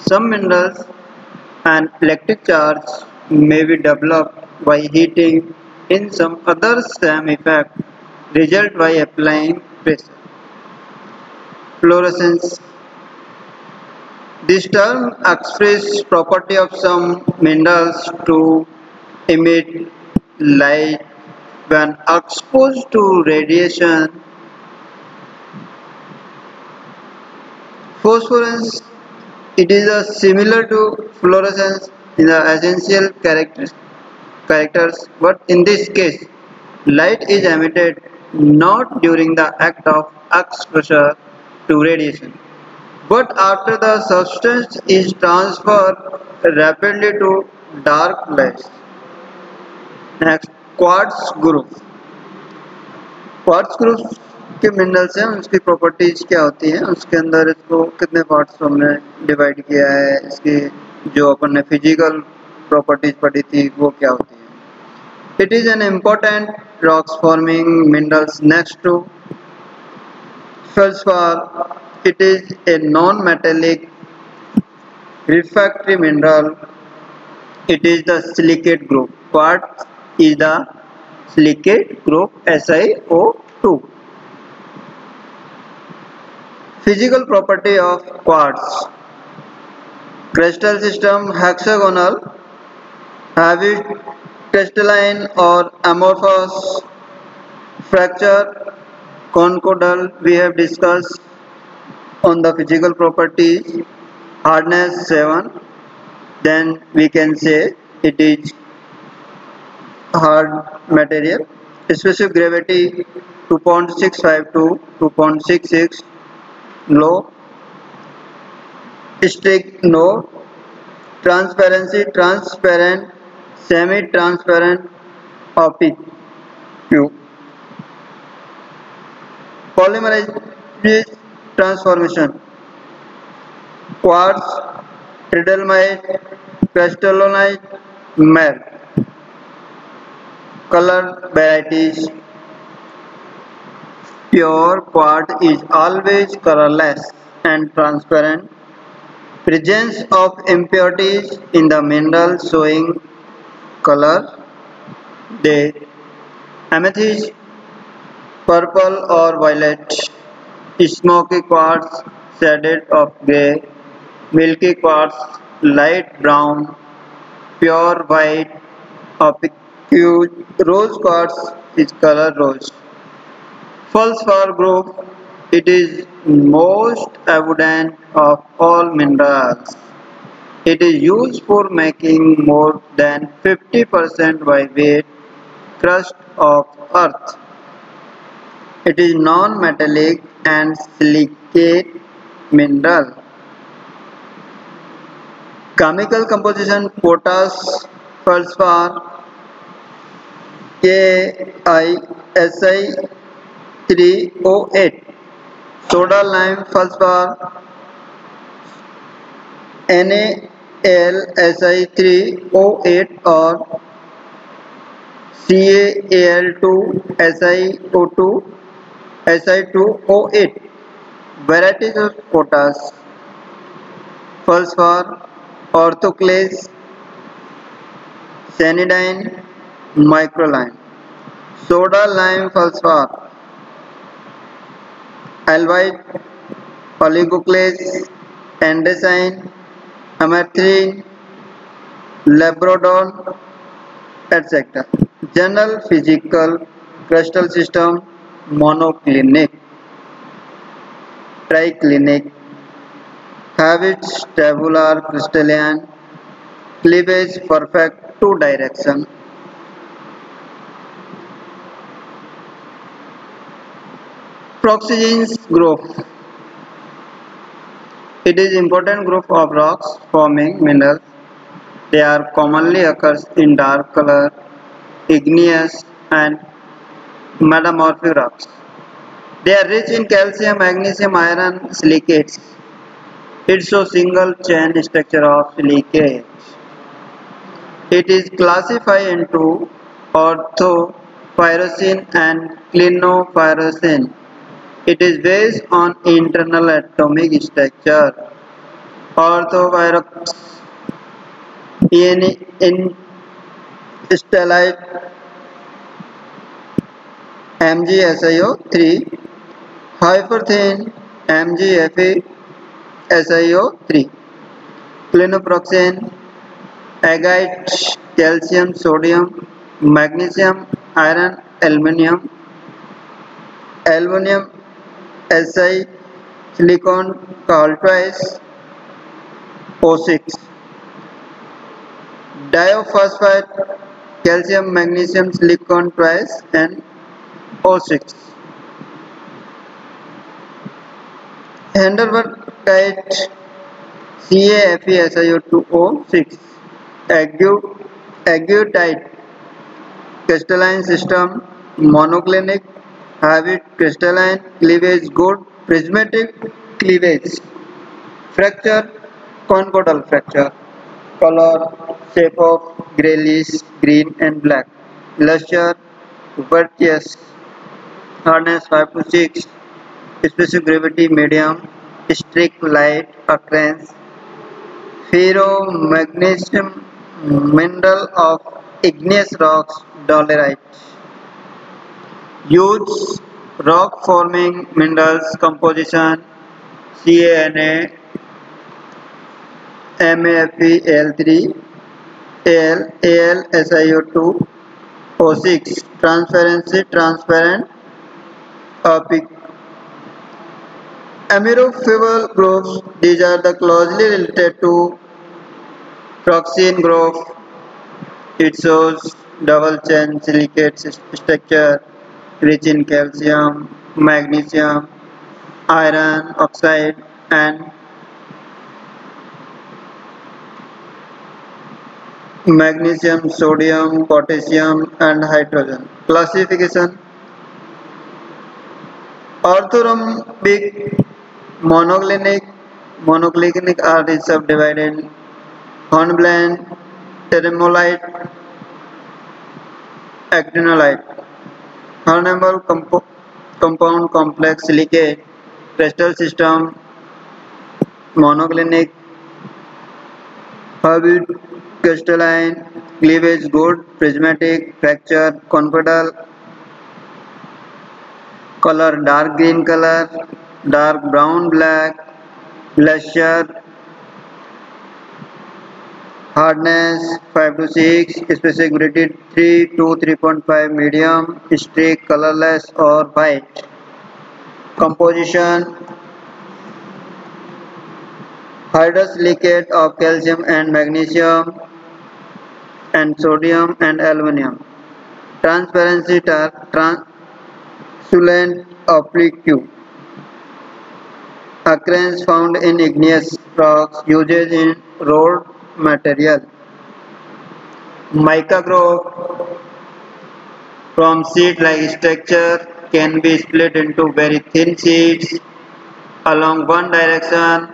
Some minerals and electric charge may be developed by heating. In some others, same effect result by applying pressure. Fluorescence. This term expresses property of some minerals to emit light when exposed to radiation. Phosphorus, it is similar to fluorescence in the essential characters, but in this case, light is emitted not during the act of exposure to radiation, but after the substance is transferred rapidly to dark place. Next, quartz group. Quartz group के minerals हैं, उसकी properties क्या होती हैं, उसके अंदर इसको कितने पार्ट्स हमने डिवाइड किया है, इसकी जो अपन ने फिजिकल प्रॉपर्टीज पढ़ी थी वो क्या होती है. It is an important rocks forming minerals next to feldspar. It is a non metallic refractory mineral. It is the silicate group. Quartz is the silicate group SiO2. Physical property of quartz. Crystal system hexagonal, heavy crystalline or amorphous, fracture conchoidal. We have discussed on the physical properties. Hardness 7, then we can say it is hard material. Specific gravity 2.65 to 2.66, low. Strict no. Transparency transparent, semi transparent, opaque. Polymerization transformation. Quartz, tridylmite, crystallonite, melt. Color varieties. Pure quartz is always colorless and transparent. Presence of impurities in the mineral showing color. They amethyst, purple or violet. Smoky quartz, shaded of grey. Milky quartz, light brown. Pure white, opaque. Rose quartz is color rose. Feldspar group, it is most abundant of all minerals. It is used for making more than 50% by weight crust of earth. It is non-metallic and silicate mineral. Chemical composition potash feldspar KiSi3O8, soda lime feldspar NaLSi3O8 or CaAl2SiO2 Si2O8. Varieties of potash feldspar: orthoclase, cyanidine, microline. Soda lime feldspar: alvite, oligoclase, andesine, amethyst, labradon, etc. General physical crystal system: monoclinic, triclinic, habits tabular crystalline, cleavage perfect, two direction. Proxygens group, it is important group of rocks forming minerals. They are commonly occurs in dark color, igneous and metamorphic rocks. They are rich in calcium, magnesium, iron, silicates. It shows single chain structure of silicate. It is classified into orthopyroxene and clinopyroxene. It is based on internal atomic structure. orthopyrox, in stellite, MgSiO3, hyperthin, MgFeSiO3, clinoproxene, agate, calcium, sodium, magnesium, iron, aluminium, aluminum, Si, silicon, called twice, O6, diphosphate, calcium, magnesium, silicon twice, and O6. Henderbergite, CaFeSiO2O6, agutite, crystalline system, monoclinic, habit, crystalline, cleavage good, prismatic cleavage, fracture, conchoidal fracture, color, shape of grayish, green and black, luster, virtuous, hardness 5 to 6, specific gravity medium, strict light occurrence, ferromagnesium mineral of igneous rocks, dolerite. Use rock forming minerals composition CaNa, MaFeAl3, Al, SiO2, O6, transparency, transparent, opaque. Amyrophobal groups, these are the closely related to proxene group. It shows double chain silicate structure rich in calcium, magnesium, iron oxide and magnesium, sodium, potassium and hydrogen. Classification: orthorhombic, monoclinic are subdivided: hornblende, tremolite, actinolite. Hornable compound complex silicate, crystal system, monoclinic, habit, crystalline, cleavage good, prismatic, fracture, conchoidal, color dark green color, dark brown black, luster, hardness 5 to 6, specific gravity 3 to 3.5, medium, streak, colorless or white. Composition: hydrosilicate of calcium and magnesium and sodium and aluminum. Transparency, translucent, opaque. Occurrence found in igneous rocks, uses in road material. Mica group from sheet-like structure can be split into very thin sheets along one direction.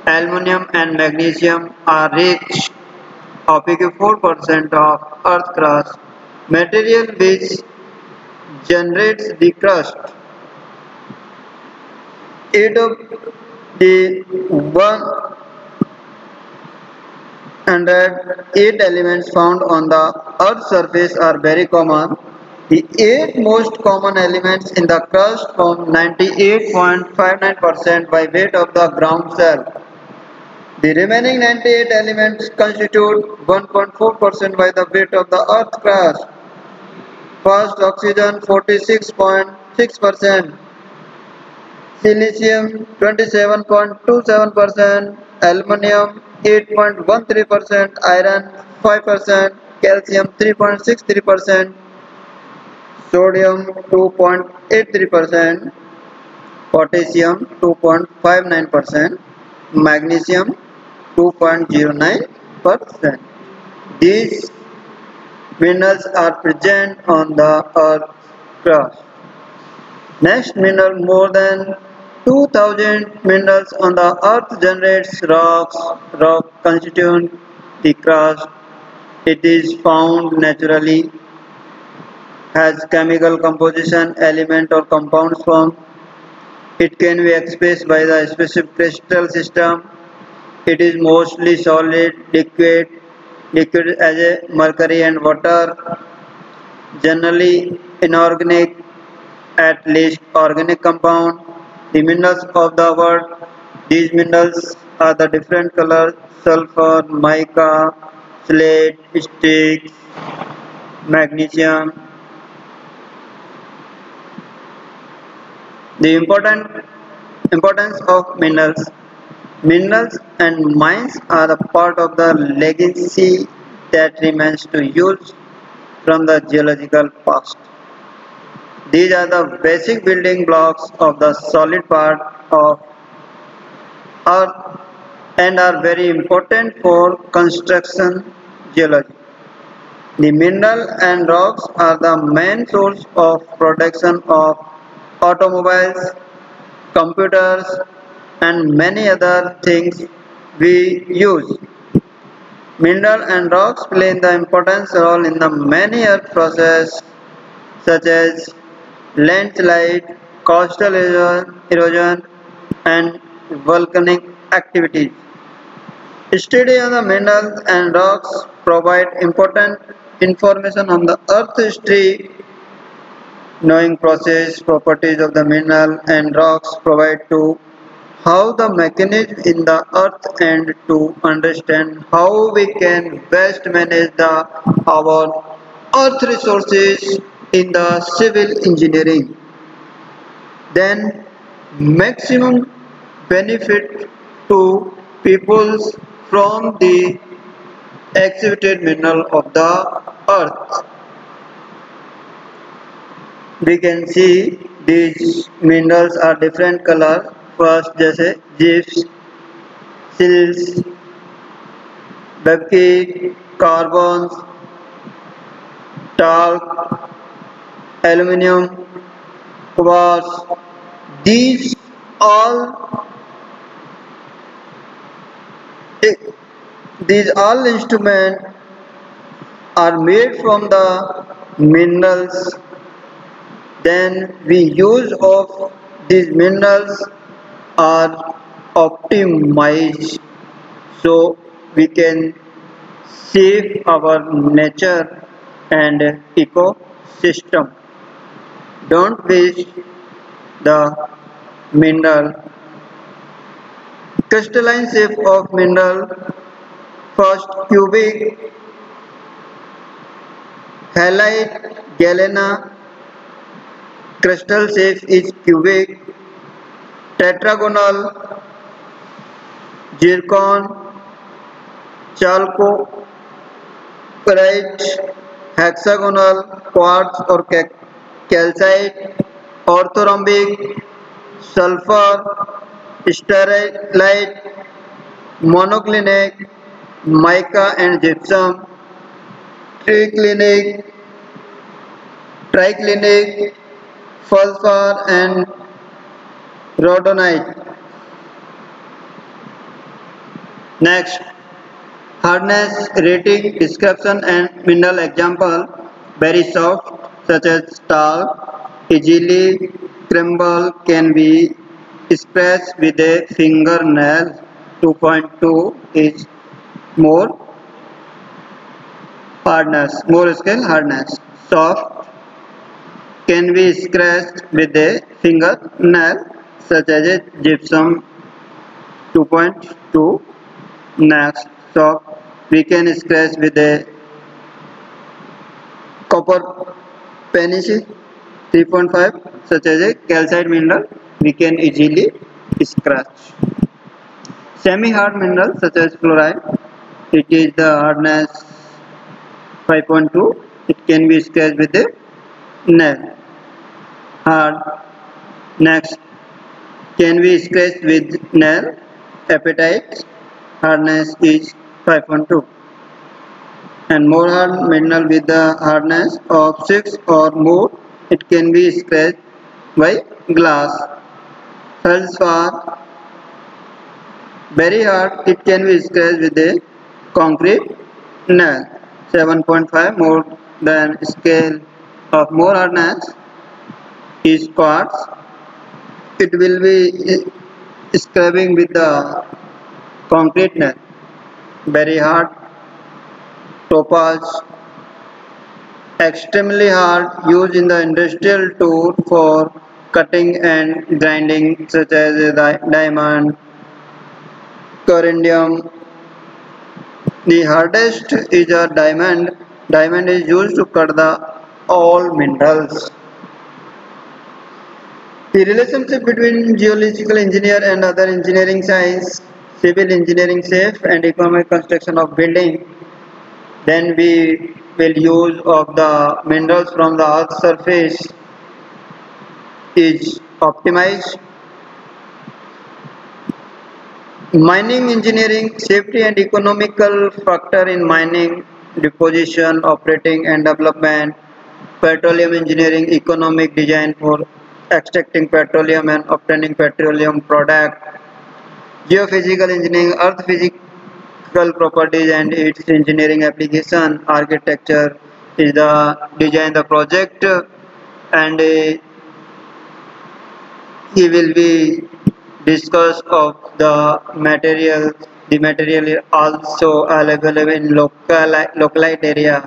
Aluminum and magnesium are rich, occupying 4% of Earth's crust, material which generates the crust. 8 of the 108 elements found on the Earth's surface are very common. The 8 most common elements in the crust form 98.59% by weight of the ground shell. The remaining 98 elements constitute 1.4% by the weight of the Earth's crust. First, oxygen 46.6%, silicium 27.27%, aluminum 8.13%, iron 5%, calcium 3.63%, sodium 2.83%, potassium 2.59%, magnesium 2.09%. These minerals are present on the Earth's crust. Next, mineral: more than 2000 minerals on the Earth generates rocks. Rock constitute the crust. It is found naturally, has chemical composition, element or compounds formed. It can be expressed by the specific crystal system. It is mostly solid, liquid as a mercury and water, generally inorganic, at least organic compound. The minerals of the world. These minerals are the different colors: sulfur, mica, slate, sticks, magnesium. The importance of minerals. Minerals and mines are a part of the legacy that remains to use from the geological past. These are the basic building blocks of the solid part of Earth and are very important for construction geology. The mineral and rocks are the main source of production of automobiles, computers, and many other things we use. Mineral and rocks play the important role in the many earth processes such as landslide, coastal erosion, and volcanic activities. Study of the minerals and rocks provide important information on the earth history. Knowing process properties of the mineral and rocks provide to how the mechanism in the earth and to understand how we can best manage our earth resources in the civil engineering. Then maximum benefit to peoples from the exhibited mineral of the earth. We can see these minerals are different color. First जैसे gypsum, sills, bauxite, carbons, talc, aluminium, quartz. These all these all instruments are made from the minerals. Then we use of these minerals are optimized so we can save our nature and ecosystem. Don't waste the mineral. Crystalline shape of mineral. First cubic, halite, galena. Crystal shape is cubic, tetragonal, zircon, chalcopyrite, hexagonal, quartz or calcite, orthorhombic, sulfur, stearite, monoclinic, mica and gypsum, triclinic, triclinic, sulfur and rhodonite. Next, hardness rating description and mineral example. Very soft such as tall, easily crumble, can be scratched with a fingernail. 2.2 is more hardness, more scale hardness. Soft can be scratched with a fingernail such as a gypsum. 2.2. Next, soft we can scratch with a copper penicillin. 3.5 such as a calcite mineral we can easily scratch. Semi-hard mineral such as fluoride, it is the hardness 5.2, it can be scratched with a nail. Hard. Next, can be scratched with nail. Apatite, hardness is 5.2. And more hard mineral with the hardness of 6 or more, it can be scratched by glass. Feldspar, very hard, it can be scratched with a concrete nail. 7.5 more than scale of more hardness is quartz. It will be scrubbing with the concreteness, very hard, topaz, extremely hard, used in the industrial tool for cutting and grinding, such as a diamond, corundum. The hardest is a diamond. Diamond is used to cut the all minerals. The relationship between geological engineer and other engineering science, civil engineering, safe and economic construction of building. Then we will use of the minerals from the earth's surface is optimized. Mining engineering, safety and economical factor in mining, deposition, operating and development. Petroleum engineering, economic design for extracting petroleum and obtaining petroleum product. Geophysical engineering, earth physical properties and its engineering application. Architecture is the design the project, and he will be discuss of the material. The material is also available in localized area.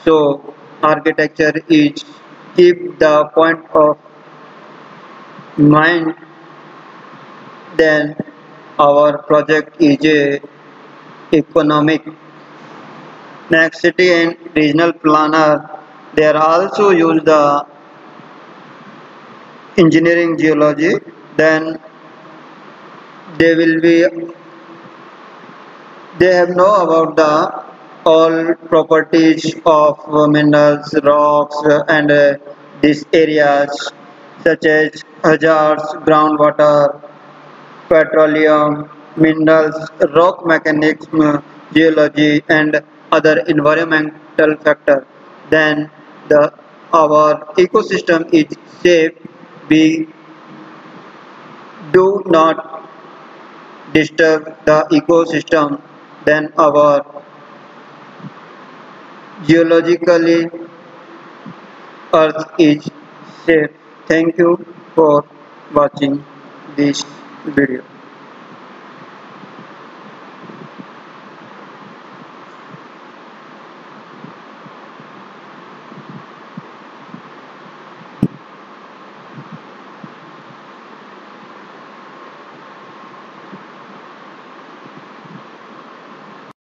So architecture is keep the point of mind. Then our project is a economic. Next, city and regional planner. They are also use the engineering geology. Then they will be they have know about the all properties of minerals, rocks, and these areas such as hazards, groundwater, petroleum, minerals, rock mechanics, geology, and other environmental factors. Then the our ecosystem is safe. We do not disturb the ecosystem. Then our geologically earth is safe. Thank you for watching this video.